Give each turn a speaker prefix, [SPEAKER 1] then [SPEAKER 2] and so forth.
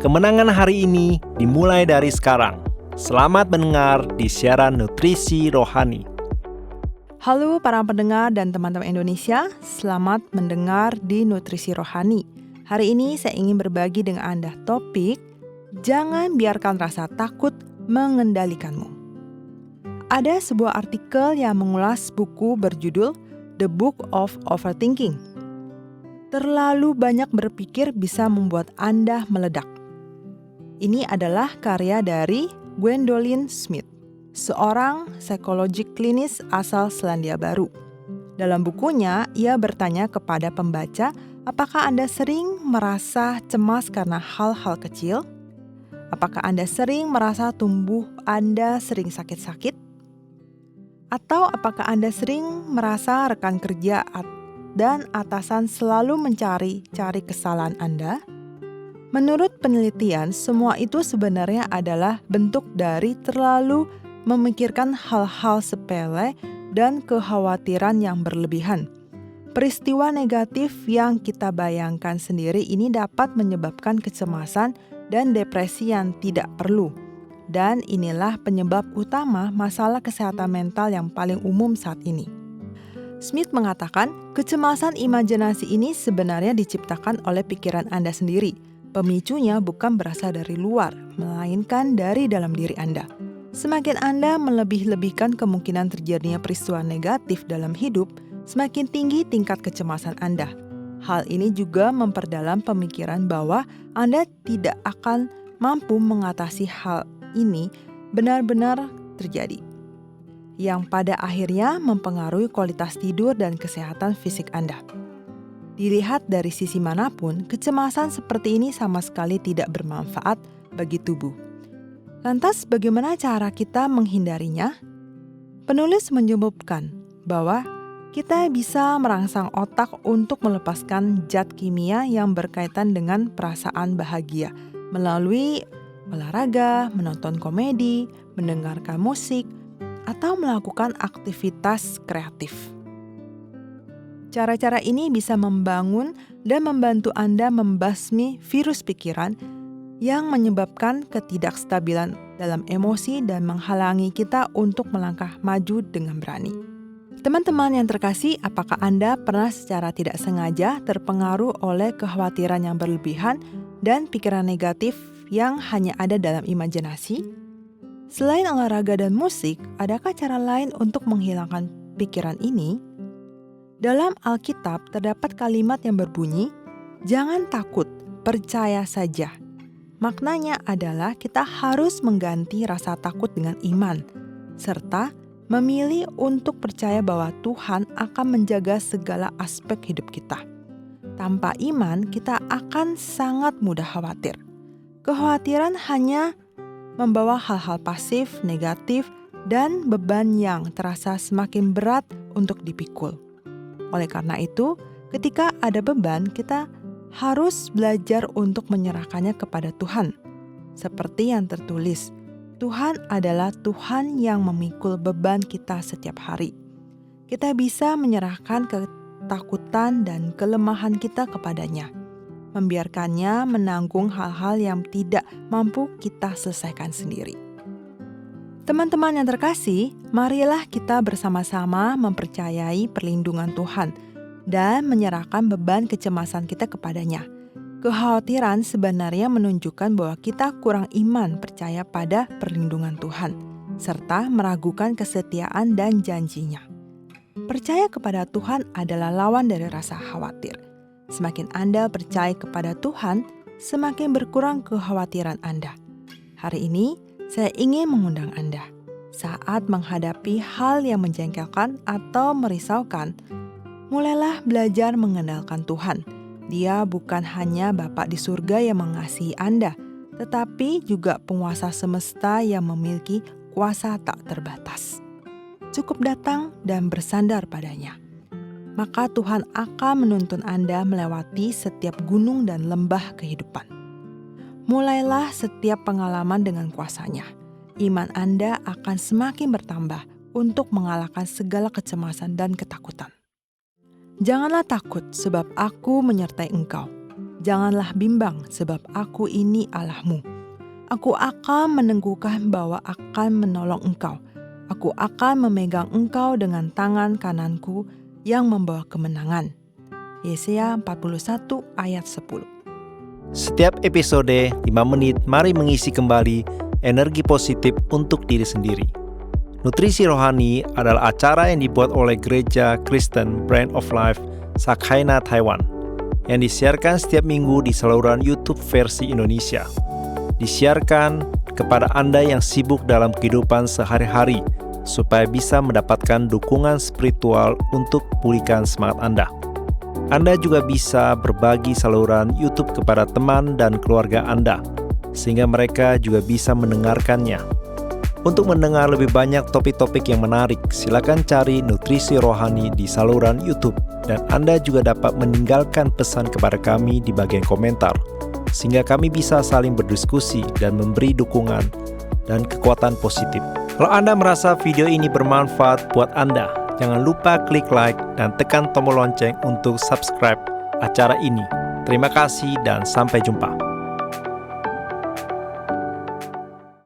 [SPEAKER 1] Kemenangan hari ini dimulai dari sekarang. Selamat mendengar di siaran Nutrisi Rohani.
[SPEAKER 2] Halo para pendengar dan teman-teman Indonesia, selamat mendengar di Nutrisi Rohani. Hari ini saya ingin berbagi dengan Anda topik, jangan biarkan rasa takut mengendalikanmu. Ada sebuah artikel yang mengulas buku berjudul The Book of Overthinking. Terlalu banyak berpikir bisa membuat Anda meledak. Ini adalah karya dari Gwendolyn Smith, seorang psikologi klinis asal Selandia Baru. Dalam bukunya, ia bertanya kepada pembaca, apakah Anda sering merasa cemas karena hal-hal kecil? Apakah Anda sering merasa tubuh Anda sering sakit-sakit? Atau apakah Anda sering merasa rekan kerja dan atasan selalu mencari kesalahan Anda? Menurut penelitian, semua itu sebenarnya adalah bentuk dari terlalu memikirkan hal-hal sepele dan kekhawatiran yang berlebihan. Peristiwa negatif yang kita bayangkan sendiri ini dapat menyebabkan kecemasan dan depresi yang tidak perlu. Dan inilah penyebab utama masalah kesehatan mental yang paling umum saat ini. Smith mengatakan, kecemasan imajinasi ini sebenarnya diciptakan oleh pikiran Anda sendiri. Pemicunya bukan berasal dari luar, melainkan dari dalam diri Anda. Semakin Anda melebih-lebihkan kemungkinan terjadinya peristiwa negatif dalam hidup, semakin tinggi tingkat kecemasan Anda. Hal ini juga memperdalam pemikiran bahwa Anda tidak akan mampu mengatasi hal ini benar-benar terjadi, yang pada akhirnya mempengaruhi kualitas tidur dan kesehatan fisik Anda. Dilihat dari sisi manapun, kecemasan seperti ini sama sekali tidak bermanfaat bagi tubuh. Lantas bagaimana cara kita menghindarinya? Penulis menyebutkan bahwa kita bisa merangsang otak untuk melepaskan zat kimia yang berkaitan dengan perasaan bahagia melalui olahraga, menonton komedi, mendengarkan musik, atau melakukan aktivitas kreatif. Cara-cara ini bisa membangun dan membantu Anda membasmi virus pikiran yang menyebabkan ketidakstabilan dalam emosi dan menghalangi kita untuk melangkah maju dengan berani. Teman-teman yang terkasih, apakah Anda pernah secara tidak sengaja terpengaruh oleh kekhawatiran yang berlebihan dan pikiran negatif yang hanya ada dalam imajinasi? Selain olahraga dan musik, adakah cara lain untuk menghilangkan pikiran ini? Dalam Alkitab terdapat kalimat yang berbunyi, "Jangan takut, percaya saja." Maknanya adalah kita harus mengganti rasa takut dengan iman, serta memilih untuk percaya bahwa Tuhan akan menjaga segala aspek hidup kita. Tanpa iman, kita akan sangat mudah khawatir. Kekhawatiran hanya membawa hal-hal pasif, negatif, dan beban yang terasa semakin berat untuk dipikul. Oleh karena itu, ketika ada beban, kita harus belajar untuk menyerahkannya kepada Tuhan. Seperti yang tertulis, Tuhan adalah Tuhan yang memikul beban kita setiap hari. Kita bisa menyerahkan ketakutan dan kelemahan kita kepadanya, membiarkannya menanggung hal-hal yang tidak mampu kita selesaikan sendiri. Teman-teman yang terkasih, marilah kita bersama-sama mempercayai perlindungan Tuhan dan menyerahkan beban kecemasan kita kepadanya. Kekhawatiran sebenarnya menunjukkan bahwa kita kurang iman percaya pada perlindungan Tuhan, serta meragukan kesetiaan dan janjinya. Percaya kepada Tuhan adalah lawan dari rasa khawatir. Semakin Anda percaya kepada Tuhan, semakin berkurang kekhawatiran Anda. Hari ini, saya ingin mengundang Anda, saat menghadapi hal yang menjengkelkan atau merisaukan, mulailah belajar mengandalkan Tuhan. Dia bukan hanya Bapa di surga yang mengasihi Anda, tetapi juga penguasa semesta yang memiliki kuasa tak terbatas. Cukup datang dan bersandar padanya. Maka Tuhan akan menuntun Anda melewati setiap gunung dan lembah kehidupan. Mulailah setiap pengalaman dengan kuasanya. Iman Anda akan semakin bertambah untuk mengalahkan segala kecemasan dan ketakutan. Janganlah takut sebab aku menyertai engkau. Janganlah bimbang, sebab Aku ini Allahmu. Aku akan meneguhkan bahwa akan menolong engkau. Aku akan memegang engkau dengan tangan kananku yang membawa kemenangan. Yesaya 41 ayat 10.
[SPEAKER 1] Setiap episode 5 menit, mari mengisi kembali energi positif untuk diri sendiri. Nutrisi Rohani adalah acara yang dibuat oleh Gereja Kristen Brand of Life Sakhaina Taiwan, yang disiarkan setiap minggu di saluran YouTube versi Indonesia. Disiarkan kepada Anda yang sibuk dalam kehidupan sehari-hari, supaya bisa mendapatkan dukungan spiritual untuk pulihkan semangat Anda. Anda juga bisa berbagi saluran YouTube kepada teman dan keluarga Anda, sehingga mereka juga bisa mendengarkannya. Untuk mendengar lebih banyak topik-topik yang menarik, silakan cari Nutrisi Rohani di saluran YouTube, dan Anda juga dapat meninggalkan pesan kepada kami di bagian komentar, sehingga kami bisa saling berdiskusi dan memberi dukungan dan kekuatan positif. Kalau Anda merasa video ini bermanfaat buat Anda, jangan lupa klik like dan tekan tombol lonceng untuk subscribe acara ini. Terima kasih dan sampai jumpa.